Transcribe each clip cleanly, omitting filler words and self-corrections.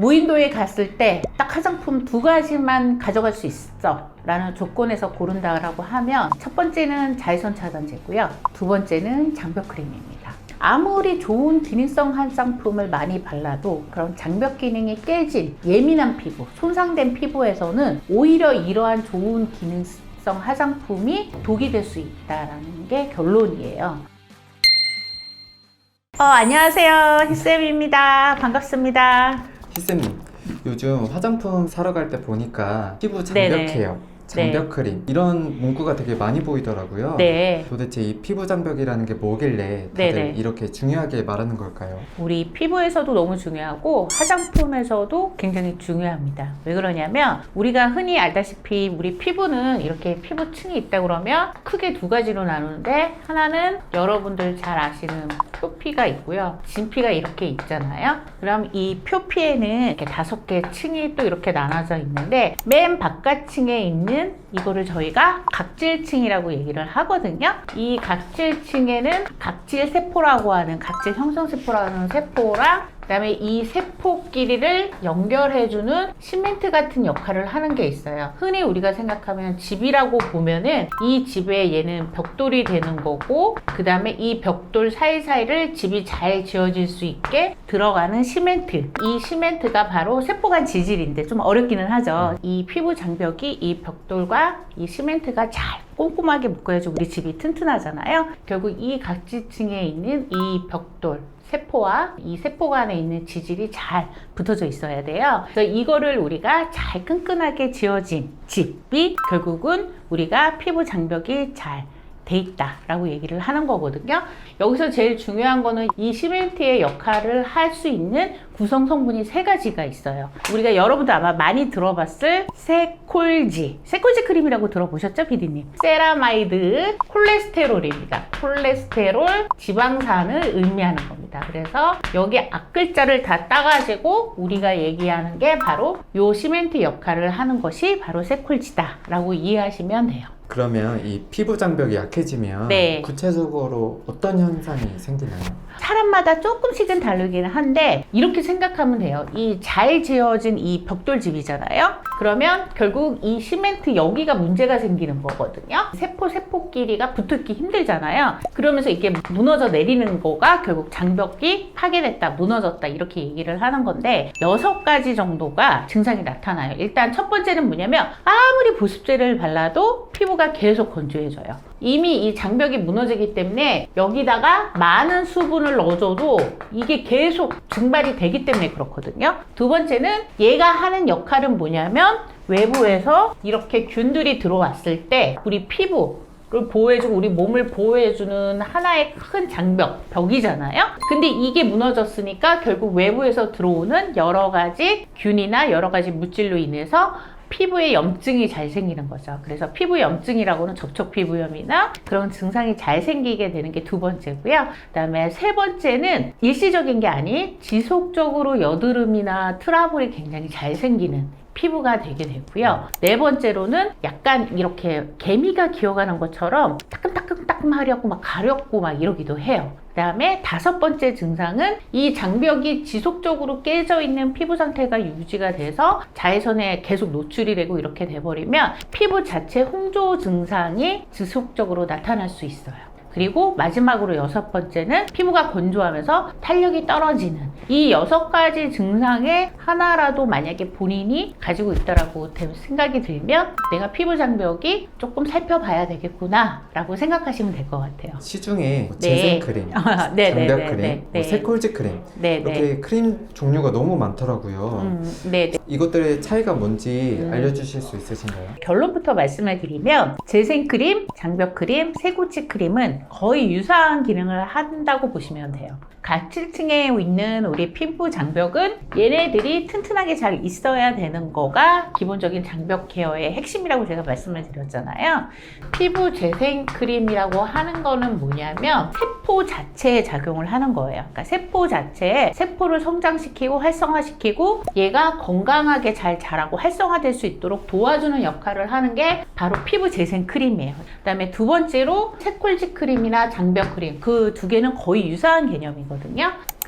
무인도에 갔을 때 딱 화장품 2가지만 가져갈 수 있어 라는 조건에서 고른다라고 하면 첫 번째는 자외선 차단제고요. 두 번째는 장벽 크림입니다. 아무리 좋은 기능성 화장품을 많이 발라도 그런 장벽 기능이 깨진 예민한 피부, 손상된 피부에서는 오히려 이러한 좋은 기능성 화장품이 독이 될 수 있다는 게 결론이에요. 안녕하세요. 희쌤입니다. 반갑습니다. 희쌤님, 요즘 화장품 사러 갈 때 보니까 피부 네네. 장벽해요, 장벽 크림 이런 문구가 되게 많이 보이더라고요. 네. 도대체 이 피부 장벽이라는 게 뭐길래 다들 네네. 이렇게 중요하게 말하는 걸까요? 우리 피부에서도 너무 중요하고 화장품에서도 굉장히 중요합니다. 왜 그러냐면 우리가 흔히 알다시피 우리 피부는 이렇게 피부층이 있다 그러면 크게 2가지로 나누는데, 하나는 여러분들 잘 아시는 표피가 있고요, 진피가 이렇게 있잖아요. 그럼 이 표피에는 이렇게 5개 층이 또 이렇게 나눠져 있는데, 맨 바깥층에 있는 이거를 저희가 각질층이라고 얘기를 하거든요. 이 각질층에는 각질세포라고 하는 각질 형성세포라는 세포랑 그다음에 이 세포끼리를 연결해주는 시멘트 같은 역할을 하는 게 있어요. 흔히 우리가 생각하면 집이라고 보면은 이 집에 얘는 벽돌이 되는 거고, 그 다음에 이 벽돌 사이사이를 집이 잘 지어질 수 있게 들어가는 시멘트, 이 시멘트가 바로 세포간 지질인데 좀 어렵기는 하죠. 이 피부 장벽이 이 벽돌과 이 시멘트가 잘 꼼꼼하게 묶어야지 우리 집이 튼튼하잖아요. 결국 이 각질층에 있는 이 벽돌 세포와 이 세포 간에 있는 지질이 잘 붙어져 있어야 돼요. 그래서 이거를 우리가 잘 끈끈하게 지어진 집이 결국은 우리가 피부 장벽이 잘 돼 있다라고 얘기를 하는 거거든요. 여기서 제일 중요한 거는 이 시멘트의 역할을 할 수 있는 구성 성분이 3가지가 있어요. 우리가 여러분도 아마 많이 들어봤을 세콜지 크림이라고 들어보셨죠, PD님? 세라마이드 콜레스테롤입니다. 콜레스테롤 지방산을 의미하는 겁니다. 그래서 여기 앞글자를 다 따가지고 우리가 얘기하는 게 바로 요 시멘트 역할을 하는 것이 바로 세콜지다 라고 이해하시면 돼요. 그러면 이 피부 장벽이 약해지면 네. 구체적으로 어떤 현상이 생기나요? 사람마다 조금씩은 다르긴 한데 이렇게 생각하면 돼요. 이 잘 지어진 이 벽돌집이잖아요. 그러면 결국 이 시멘트 여기가 문제가 생기는 거거든요. 세포끼리가 붙기 힘들잖아요. 그러면서 이게 무너져 내리는 거가 결국 장벽이 파괴됐다, 무너졌다 이렇게 얘기를 하는 건데, 6가지 정도가 증상이 나타나요. 일단 첫 번째는 뭐냐면 아무리 보습제를 발라도 피부가 계속 건조해져요. 이미 이 장벽이 무너지기 때문에 여기다가 많은 수분을 넣어줘도 이게 계속 증발이 되기 때문에 그렇거든요. 두 번째는 얘가 하는 역할은 뭐냐면 외부에서 이렇게 균들이 들어왔을 때 우리 피부를 보호해주고 우리 몸을 보호해주는 하나의 큰 장벽, 벽이잖아요. 근데 이게 무너졌으니까 결국 외부에서 들어오는 여러 가지 균이나 여러 가지 물질로 인해서 피부에 염증이 잘 생기는 거죠. 그래서 피부 염증이라고는 접촉 피부염이나 그런 증상이 잘 생기게 되는 게 2번째고요. 그 다음에 3번째는 일시적인 게 아닌 지속적으로 여드름이나 트러블이 굉장히 잘 생기는 피부가 되게 되고요. 4번째로는 약간 이렇게 개미가 기어가는 것처럼 따끔하려고 막 가렵고 막 이러기도 해요. 그 다음에 5번째 증상은 이 장벽이 지속적으로 깨져 있는 피부 상태가 유지가 돼서 자외선에 계속 노출이 되고 이렇게 돼버리면 피부 자체 홍조 증상이 지속적으로 나타날 수 있어요. 그리고 마지막으로 6번째는 피부가 건조하면서 탄력이 떨어지는 이 6가지 증상의 하나라도 만약에 본인이 가지고 있다라고 생각이 들면 내가 피부 장벽이 조금 살펴봐야 되겠구나 라고 생각하시면 될 것 같아요. 시중에 뭐 네. 재생크림, 네, 장벽 네, 크림, 네, 뭐 네. 세콜지 크림 네, 이렇게 네. 크림 종류가 너무 많더라고요. 네. 이것들의 차이가 뭔지 알려주실 수 있으신가요? 결론부터 말씀을 드리면 재생크림, 장벽크림, 세골지 크림은 거의 유사한 기능을 한다고 보시면 돼요. 각질층에 있는 우리 피부 장벽은 얘네들이 튼튼하게 잘 있어야 되는 거가 기본적인 장벽 케어의 핵심이라고 제가 말씀을 드렸잖아요. 피부 재생 크림이라고 하는 거는 뭐냐면 세포 자체에 작용을 하는 거예요. 그러니까 세포 자체에 세포를 성장시키고 활성화시키고 얘가 건강하게 잘 자라고 활성화될 수 있도록 도와주는 역할을 하는 게 바로 피부 재생 크림이에요. 그 다음에 두 번째로 세콜지 크림이나 장벽 크림, 그 두 개는 거의 유사한 개념이거든요.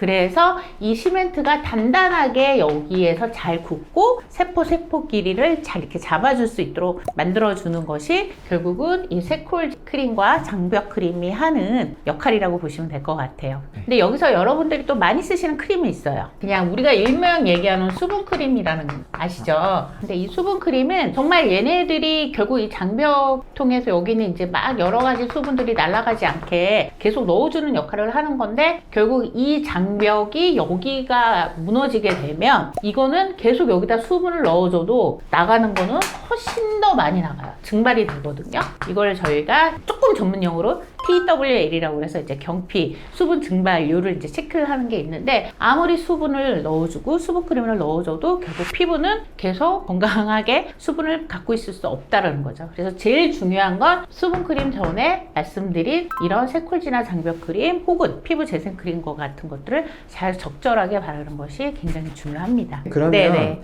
그래서 이 시멘트가 단단하게 여기에서 잘 굳고 세포 길이를 잘 이렇게 잡아줄 수 있도록 만들어주는 것이 결국은 이 쇠콜 크림과 장벽 크림이 하는 역할이라고 보시면 될 것 같아요. 근데 여기서 여러분들이 또 많이 쓰시는 크림이 있어요. 그냥 우리가 일명 얘기하는 수분 크림이라는 거 아시죠? 근데 이 수분 크림은 정말 얘네들이 결국 이 장벽 통해서 여기는 이제 막 여러 가지 수분들이 날아가지 않게 계속 넣어주는 역할을 하는 건데, 결국 이 장벽이 여기가 무너지게 되면 이거는 계속 여기다 수분을 넣어줘도 나가는 거는 훨씬 더 많이 나가요. 증발이 되거든요. 이걸 저희가 조금 전문 용어로 TWL이라고 해서 이제 경피, 수분 증발율을 이제 체크를 하는 게 있는데, 아무리 수분을 넣어주고 수분 크림을 넣어줘도 결국 피부는 계속 건강하게 수분을 갖고 있을 수 없다라는 거죠. 그래서 제일 중요한 건 수분 크림 전에 말씀드린 이런 쇠콜지나 장벽 크림 혹은 피부 재생 크림과 같은 것들을 잘 적절하게 바르는 것이 굉장히 중요합니다. 그러면 네네.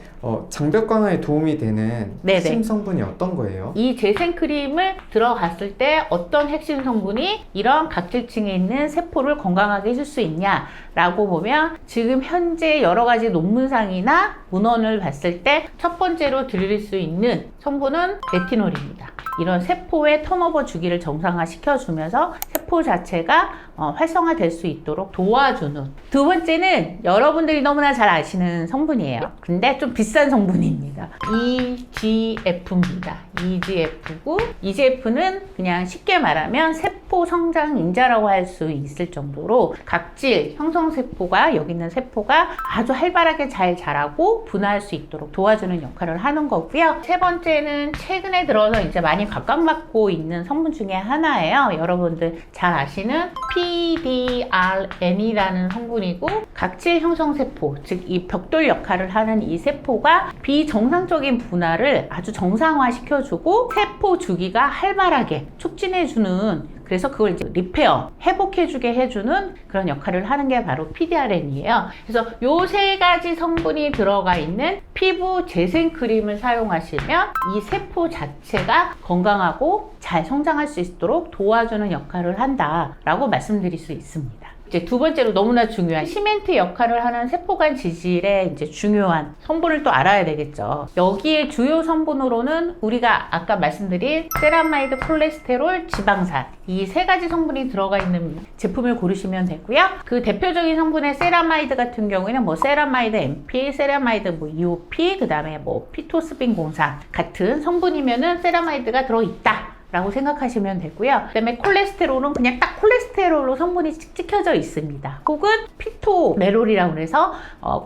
장벽 강화에 도움이 되는 네네. 핵심 성분이 어떤 거예요? 이 재생 크림을 들어갔을 때 어떤 핵심 성분이 이런 각질층에 있는 세포를 건강하게 해줄 수 있냐라고 보면, 지금 현재 여러 가지 논문상이나 문헌을 봤을 때 첫 번째로 들릴 수 있는 성분은 레티놀입니다. 이런 세포의 턴오버 주기를 정상화 시켜주면서 세포 자체가 활성화될 수 있도록 도와주는. 두 번째는 여러분들이 너무나 잘 아시는 성분이에요. 근데 좀 비싼 성분입니다. EGF입니다. EGF고, EGF는 그냥 쉽게 말하면 세포 성장 인자라고 할 수 있을 정도로 각질 형성 세포가, 여기 있는 세포가 아주 활발하게 잘 자라고 분화할 수 있도록 도와주는 역할을 하는 거고요. 세 번째는 최근에 들어서 이제 많이 각광받고 있는 성분 중에 하나예요. 여러분들 잘 아시는 PDRN이라는 성분이고, 각질 형성 세포, 즉 이 벽돌 역할을 하는 이 세포가 비정상적인 분화를 아주 정상화 시켜주고 세포 주기가 활발하게 촉진해주는, 그래서 그걸 이제 리페어, 회복해주게 해주는 그런 역할을 하는 게 바로 PDRN이에요. 그래서 요 세 가지 성분이 들어가 있는 피부 재생 크림을 사용하시면 이 세포 자체가 건강하고 잘 성장할 수 있도록 도와주는 역할을 한다라고 말씀드릴 수 있습니다. 이제 두 번째로 너무나 중요한 시멘트 역할을 하는 세포간 지질의 이제 중요한 성분을 또 알아야 되겠죠. 여기에 주요 성분으로는 우리가 아까 말씀드린 세라마이드, 콜레스테롤, 지방산, 이 세 가지 성분이 들어가 있는 제품을 고르시면 되고요. 그 대표적인 성분의 세라마이드 같은 경우에는 뭐 세라마이드 MP, 세라마이드 뭐 EOP, 그 다음에 뭐 피토스빈 공산 같은 성분이면은 세라마이드가 들어있다 라고 생각하시면 되고요. 그 다음에 콜레스테롤은 그냥 딱 콜레스테롤로 성분이 찍혀져 있습니다. 혹은 피토메롤이라고 해서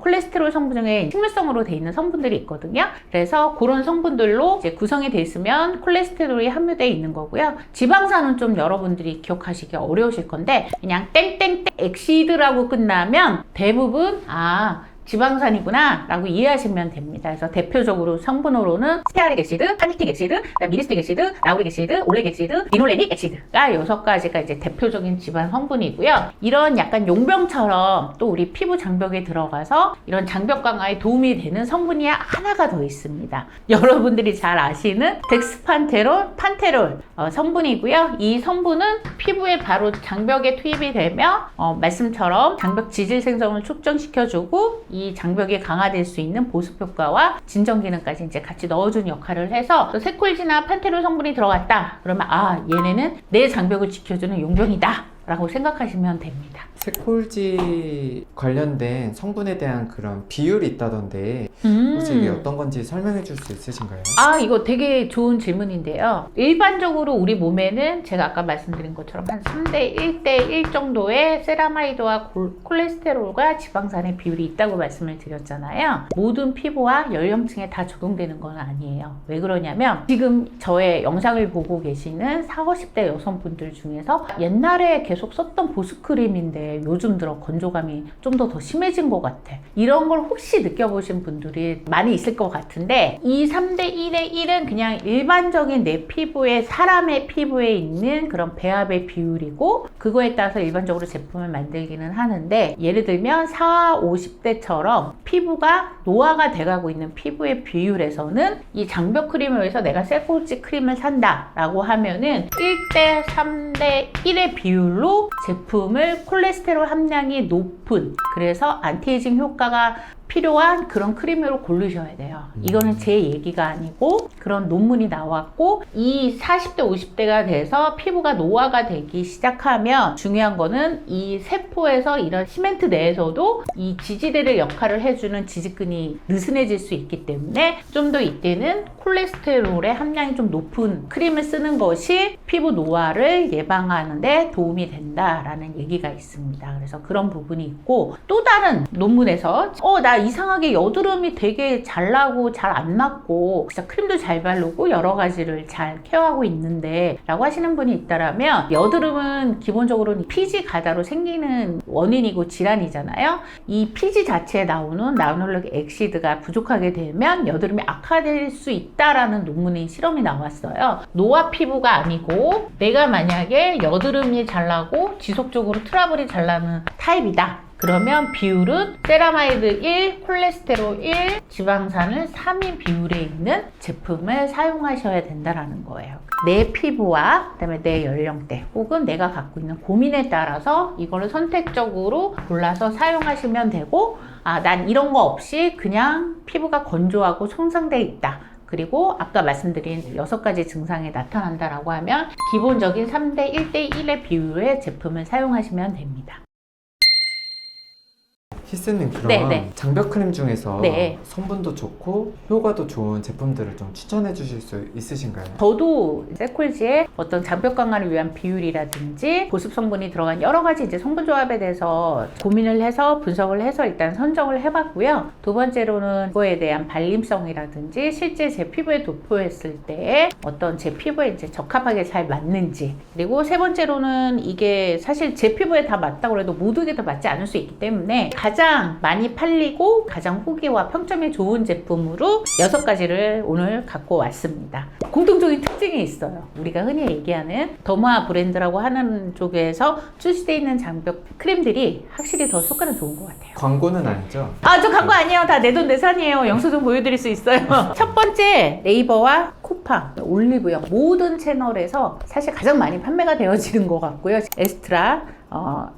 콜레스테롤 성분 중에 식물성으로 되어 있는 성분들이 있거든요. 그래서 그런 성분들로 이제 구성이 되어 있으면 콜레스테롤이 함유되어 있는 거고요. 지방산은 좀 여러분들이 기억하시기 어려우실 건데, 그냥 땡땡땡 엑시드라고 끝나면 대부분 지방산이구나 라고 이해하시면 됩니다. 그래서 대표적으로 성분으로는 스테아릭 엑시드, 팔미틱 엑시드, 미리스틱 엑시드, 라우릭 엑시드, 올렉 엑시드, 리놀레닉 엑시드가 6가지가 이제 대표적인 지방 성분이고요. 이런 약간 용병처럼 또 우리 피부 장벽에 들어가서 이런 장벽 강화에 도움이 되는 성분이 하나가 더 있습니다. 여러분들이 잘 아시는 덱스판테롤, 판테롤 성분이고요. 이 성분은 피부에 바로 장벽에 투입이 되면 말씀처럼 장벽 지질 생성을 촉진시켜주고 이 장벽이 강화될 수 있는 보습 효과와 진정 기능까지 이제 같이 넣어주는 역할을 해서, 쇠콜지나 판테롤 성분이 들어갔다 그러면 얘네는 내 장벽을 지켜주는 용병이다 라고 생각하시면 됩니다. 쇠콜지 관련된 성분에 대한 그런 비율이 있다던데 혹시 이게 어떤 건지 설명해 줄 수 있으신가요? 이거 되게 좋은 질문인데요. 일반적으로 우리 몸에는 제가 아까 말씀드린 것처럼 한 3대 1대 1 정도의 세라마이드와 콜레스테롤과 지방산의 비율이 있다고 말씀을 드렸잖아요. 모든 피부와 연령층에 다 적용되는 건 아니에요. 왜 그러냐면 지금 저의 영상을 보고 계시는 40, 50대 여성분들 중에서 옛날에 계속 썼던 보습크림인데 요즘 들어 건조감이 좀 더 심해진 것 같아. 이런 걸 혹시 느껴보신 분들이 많이 있을 것 같은데, 이 3대 1의 1은 그냥 일반적인 내 피부에, 사람의 피부에 있는 그런 배합의 비율이고, 그거에 따라서 일반적으로 제품을 만들기는 하는데, 예를 들면 40, 50대처럼 피부가 노화가 돼가고 있는 피부의 비율에서는 이 장벽 크림을 위해서 내가 쇠콜지 크림을 산다 라고 하면은 1대 3대 1의 비율로 비율로 제품을 콜레스테롤 함량이 높은, 그래서 안티에이징 효과가 필요한 그런 크림으로 고르셔야 돼요. 이거는 제 얘기가 아니고 그런 논문이 나왔고, 이 40대 50대가 돼서 피부가 노화가 되기 시작하면 중요한 거는 이 세포에서 이런 시멘트 내에서도 이 지지대를 역할을 해주는 지지근이 느슨해질 수 있기 때문에 좀 더 이때는 콜레스테롤의 함량이 좀 높은 크림을 쓰는 것이 피부 노화를 예방하는 데 도움이 된다라는 얘기가 있습니다. 그래서 그런 부분이 있고, 또 다른 논문에서 나 이상하게 여드름이 되게 잘 나고 잘 안 났고 진짜 크림도 잘 바르고 여러 가지를 잘 케어하고 있는데 라고 하시는 분이 있다라면, 여드름은 기본적으로 피지 가다로 생기는 원인이고 질환이잖아요. 이 피지 자체에 나오는 나노룰릭 액시드가 부족하게 되면 여드름이 악화될 수 있다라는 논문의 실험이 나왔어요. 노화 피부가 아니고 내가 만약에 여드름이 잘 나고 지속적으로 트러블이 잘 나는 타입이다, 그러면 비율은 세라마이드 1, 콜레스테롤 1, 지방산을 3인 비율에 있는 제품을 사용하셔야 된다는 거예요. 내 피부와 그다음에 내 연령대 혹은 내가 갖고 있는 고민에 따라서 이거를 선택적으로 골라서 사용하시면 되고, 난 이런 거 없이 그냥 피부가 건조하고 손상돼 있다, 그리고 아까 말씀드린 6가지 증상이 나타난다라고 하면 기본적인 3대 1대 1의 비율의 제품을 사용하시면 됩니다. 히스님, 그럼 네. 장벽 크림 중에서 네. 성분도 좋고 효과도 좋은 제품들을 좀 추천해 주실 수 있으신가요? 저도 세콜지의 어떤 장벽 강화를 위한 비율이라든지 보습 성분이 들어간 여러 가지 이제 성분 조합에 대해서 고민을 해서 분석을 해서 일단 선정을 해봤고요. 두 번째로는 그거에 대한 발림성이라든지 실제 제 피부에 도포했을 때 어떤 제 피부에 이제 적합하게 잘 맞는지, 그리고 세 번째로는 이게 사실 제 피부에 다 맞다고 해도 모두에게 다 맞지 않을 수 있기 때문에 가장 많이 팔리고 가장 후기와 평점이 좋은 제품으로 6가지를 오늘 갖고 왔습니다. 공통적인 특징이 있어요. 우리가 흔히 얘기하는 더마 브랜드라고 하는 쪽에서 출시되어 있는 장벽 크림들이 확실히 더 효과는 좋은 것 같아요. 광고는 아니죠? 저 광고 아니에요. 다 내돈내산이에요. 영수증 보여드릴 수 있어요. 첫 번째, 네이버와 쿠팡, 올리브영 모든 채널에서 사실 가장 많이 판매가 되어지는 것 같고요. 에스트라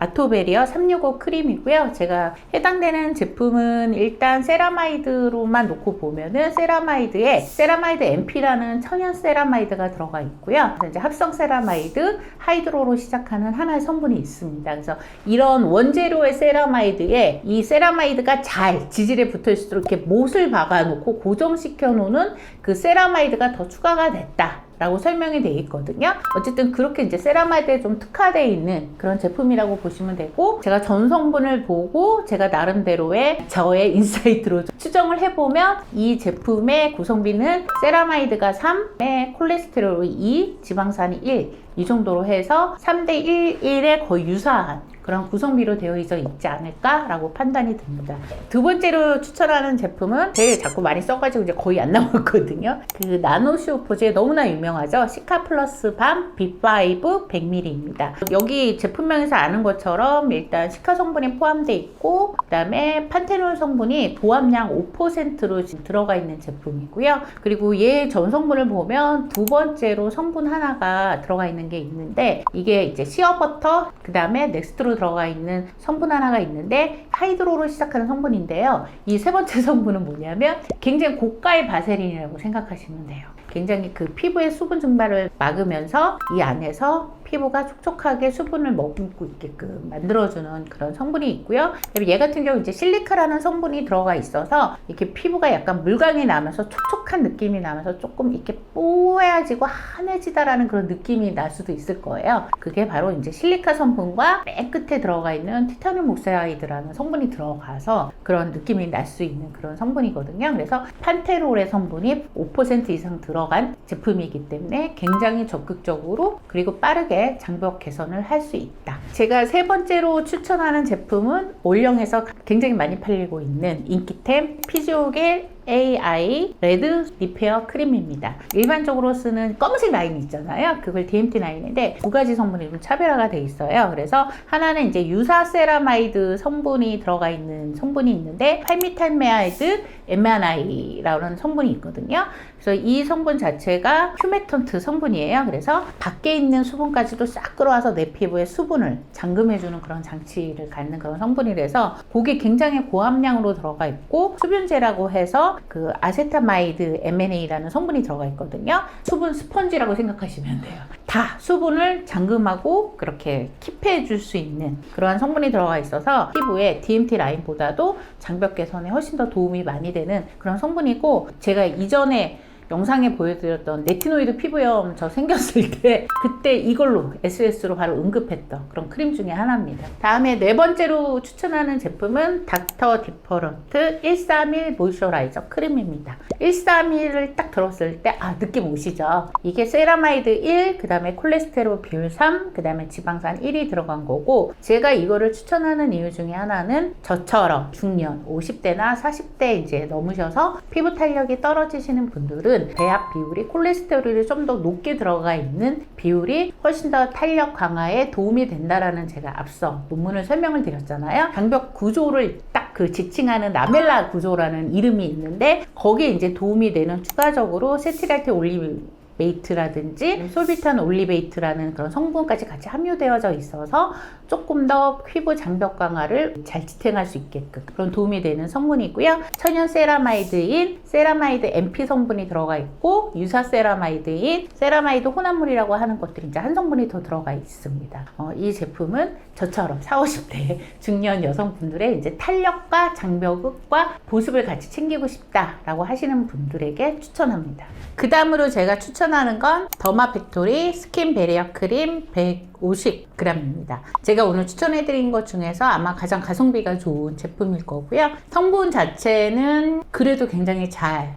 아토베리어 365 크림이고요. 제가 해당되는 제품은 일단 세라마이드로만 놓고 보면은 세라마이드에 세라마이드 MP라는 천연 세라마이드가 들어가 있고요. 이제 합성 세라마이드 하이드로로 시작하는 하나의 성분이 있습니다. 그래서 이런 원재료의 세라마이드에 이 세라마이드가 잘 지질에 붙어 있을수록 이렇게 못을 박아 놓고 고정시켜 놓는 그 세라마이드가 더 추가가 됐다 라고 설명이 되어 있거든요. 어쨌든 그렇게 이제 세라마이드에 좀 특화되어 있는 그런 제품이라고 보시면 되고, 제가 전 성분을 보고 제가 나름대로의 저의 인사이트로 추정을 해보면 이 제품의 구성비는 세라마이드가 3에 콜레스테롤이 2, 지방산이 1, 이 정도로 해서 3대 1에 거의 유사한 그런 구성비로 되어 있지 않을까라고 판단이 듭니다. 두 번째로 추천하는 제품은 제일 자꾸 많이 써가지고 이제 거의 안 나왔거든요. 그 나노시오포즈의 너무나 유명하죠. 시카 플러스 밤 B5 100ml입니다. 여기 제품명에서 아는 것처럼 일단 시카 성분이 포함되어 있고, 그 다음에 판테놀 성분이 도함량 5%로 지금 들어가 있는 제품이고요. 그리고 얘 전 성분을 보면 두 번째로 성분 하나가 들어가 있는 게 있는데, 이게 이제 시어버터, 그 다음에 넥스트로 들어가 있는 성분 하나가 있는데 하이드로로 시작하는 성분인데요. 이 세 번째 성분은 뭐냐면 굉장히 고가의 바세린이라고 생각하시면 돼요. 굉장히 그 피부의 수분 증발을 막으면서 이 안에서 피부가 촉촉하게 수분을 머금고 있게끔 만들어주는 그런 성분이 있고요. 얘 같은 경우 이제 실리카라는 성분이 들어가 있어서 이렇게 피부가 약간 물광이 나면서 촉촉한 느낌이 나면서 조금 이렇게 뽀얘지고 환해지다라는 그런 느낌이 날 수도 있을 거예요. 그게 바로 이제 실리카 성분과 맨 끝에 들어가 있는 티타늄 옥사이드라는 성분이 들어가서 그런 느낌이 날 수 있는 그런 성분이거든요. 그래서 판테놀의 성분이 5% 이상 들어간 제품이기 때문에 굉장히 적극적으로 그리고 빠르게 장벽 개선을 할 수 있다. 제가 세 번째로 추천하는 제품은 올영에서 굉장히 많이 팔리고 있는 인기템 피지오겔 AI 레드 리페어 크림입니다. 일반적으로 쓰는 검은색 라인 있잖아요. 그걸 DMT 라인인데 두 가지 성분이 좀 차별화가 돼 있어요. 그래서 하나는 이제 유사 세라마이드 성분이 들어가 있는 성분이 있는데 팔미탈메아이드 MNI라는 성분이 있거든요. 그래서 이 성분 자체가 휴메턴트 성분이에요. 그래서 밖에 있는 수분까지도 싹 끌어와서 내 피부에 수분을 잠금해주는 그런 장치를 갖는 그런 성분이라서 그게 굉장히 고함량으로 들어가 있고 수분제라고 해서 그 아세타마이드 MNA라는 성분이 들어가 있거든요. 수분 스펀지라고 생각하시면 돼요. 다 수분을 잠금하고 그렇게 킵해 줄 수 있는 그러한 성분이 들어가 있어서 피부에 DMT 라인보다도 장벽 개선에 훨씬 더 도움이 많이 되는 그런 성분이고, 제가 이전에 영상에 보여드렸던 레티노이드 피부염 저 생겼을 때 그때 이걸로 SS로 바로 응급했던 그런 크림 중에 하나입니다. 다음에 네 번째로 추천하는 제품은 닥터 디퍼런트 131 모이스처라이저 크림입니다. 131을 딱 들었을 때 느낌 오시죠? 이게 세라마이드 1, 그 다음에 콜레스테롤 비율 3, 그 다음에 지방산 1이 들어간 거고, 제가 이거를 추천하는 이유 중에 하나는 저처럼 중년 50대나 40대 이제 넘으셔서 피부 탄력이 떨어지시는 분들은 배합 비율이 콜레스테롤이 좀 더 높게 들어가 있는 비율이 훨씬 더 탄력 강화에 도움이 된다라는 제가 앞서 논문을 설명을 드렸잖아요. 장벽 구조를 딱 그 지칭하는 라멜라 구조라는 이름이 있는데 거기에 이제 도움이 되는 추가적으로 세티랄테 올리베이트라든지 솔비탄 올리베이트라는 그런 성분까지 같이 함유되어져 있어서 조금 더 피부 장벽 강화를 잘 지탱할 수 있게끔 그런 도움이 되는 성분이고요. 천연 세라마이드인 세라마이드 MP 성분이 들어가 있고, 유사 세라마이드인 세라마이드 혼합물이라고 하는 것들이 이제 한 성분이 더 들어가 있습니다. 이 제품은 저처럼 40, 50대 중년 여성분들의 이제 탄력과 장벽과 보습을 같이 챙기고 싶다라고 하시는 분들에게 추천합니다. 그 다음으로 제가 추천하는 건 더마팩토리 스킨 베리어 크림 150g입니다. 제가 오늘 추천해드린 것 중에서 아마 가장 가성비가 좋은 제품일 거고요. 성분 자체는 그래도 굉장히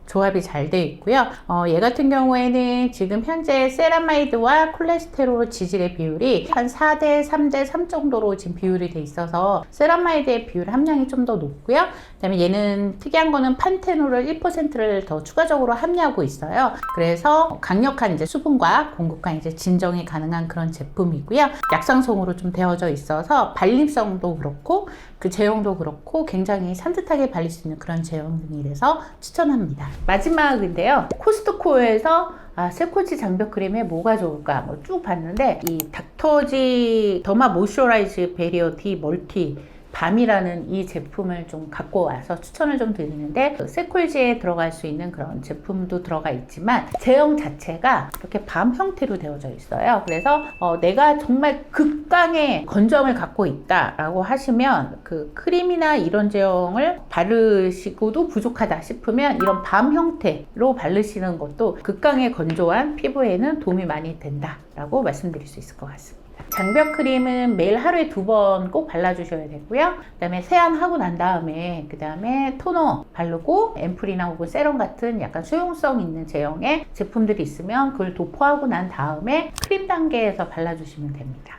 조합이 잘 되어 있고요. 얘 같은 경우에는 지금 현재 세라마이드와 콜레스테롤 지질의 비율이 한 4대 3대 3 정도로 지금 비율이 돼 있어서 세라마이드의 비율 함량이 좀 더 높고요. 그 다음에 얘는 특이한 거는 판테놀을 1%를 더 추가적으로 함유하고 있어요. 그래서 강력한 이제 수분과 공급과 이제 진정이 가능한 그런 제품이고요. 약산성으로 좀 되어져 있어서 발림성도 그렇고 그 제형도 그렇고 굉장히 산뜻하게 발릴 수 있는 그런 제형이라서 추천합니다. 마지막인데요. 코스트코에서 세코지 장벽 크림에 뭐가 좋을까 쭉 봤는데 이 닥터지 더마 모이스처라이즈 베리어 D 멀티 밤이라는 이 제품을 좀 갖고 와서 추천을 좀 드리는데, 세콜지에 들어갈 수 있는 그런 제품도 들어가 있지만 제형 자체가 이렇게 밤 형태로 되어져 있어요. 그래서 내가 정말 극강의 건조함을 갖고 있다라고 하시면 그 크림이나 이런 제형을 바르시고도 부족하다 싶으면 이런 밤 형태로 바르시는 것도 극강의 건조한 피부에는 도움이 많이 된다라고 말씀드릴 수 있을 것 같습니다. 장벽 크림은 매일 하루에 2번 꼭 발라주셔야 되고요. 그 다음에 세안하고 난 다음에 그 다음에 토너 바르고 앰플이나 혹은 세럼 같은 약간 수용성 있는 제형의 제품들이 있으면 그걸 도포하고 난 다음에 크림 단계에서 발라주시면 됩니다.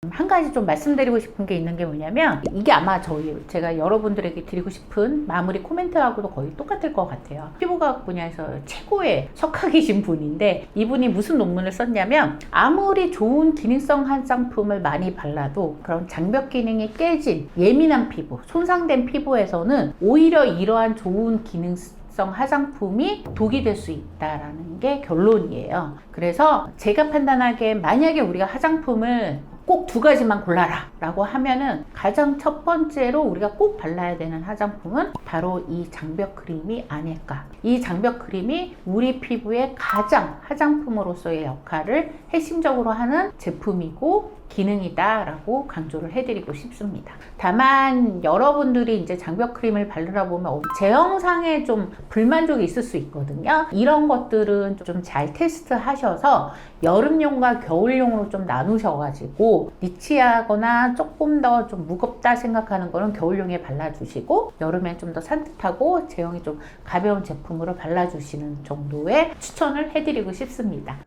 한 가지 좀 말씀드리고 싶은 게 있는 게 뭐냐면, 이게 아마 제가 여러분들에게 드리고 싶은 마무리 코멘트하고도 거의 똑같을 것 같아요. 피부과학 분야에서 최고의 석학이신 분인데, 이분이 무슨 논문을 썼냐면, 아무리 좋은 기능성 화장품을 많이 발라도 그런 장벽 기능이 깨진 예민한 피부, 손상된 피부에서는 오히려 이러한 좋은 기능성 화장품이 독이 될 수 있다라는 게 결론이에요. 그래서 제가 판단하기에 만약에 우리가 화장품을 꼭 2가지만 골라라 라고 하면은 가장 첫 번째로 우리가 꼭 발라야 되는 화장품은 바로 이 장벽 크림이 아닐까. 이 장벽 크림이 우리 피부의 가장 화장품으로서의 역할을 핵심적으로 하는 제품이고 기능이다 라고 강조를 해드리고 싶습니다. 다만 여러분들이 이제 장벽 크림을 바르다 보면 제형상에 좀 불만족이 있을 수 있거든요. 이런 것들은 좀 잘 테스트 하셔서 여름용과 겨울용으로 좀 나누셔가지고 니치하거나 조금 더 좀 무겁다 생각하는 거는 겨울용에 발라주시고, 여름엔 좀 더 산뜻하고 제형이 좀 가벼운 제품으로 발라주시는 정도의 추천을 해드리고 싶습니다.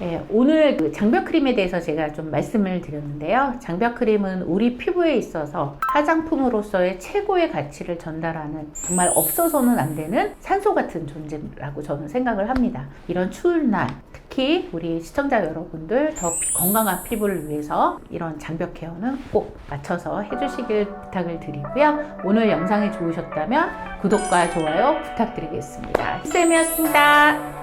네, 오늘 그 장벽 크림에 대해서 제가 좀 말씀을 드렸는데요. 장벽 크림은 우리 피부에 있어서 화장품으로서의 최고의 가치를 전달하는 정말 없어서는 안 되는 산소 같은 존재라고 저는 생각을 합니다. 이런 추운 날 특히 우리 시청자 여러분들 더 건강한 피부를 위해서 이런 장벽 케어는 꼭 맞춰서 해주시길 부탁을 드리고요. 오늘 영상이 좋으셨다면 구독과 좋아요 부탁드리겠습니다. 쌤이었습니다.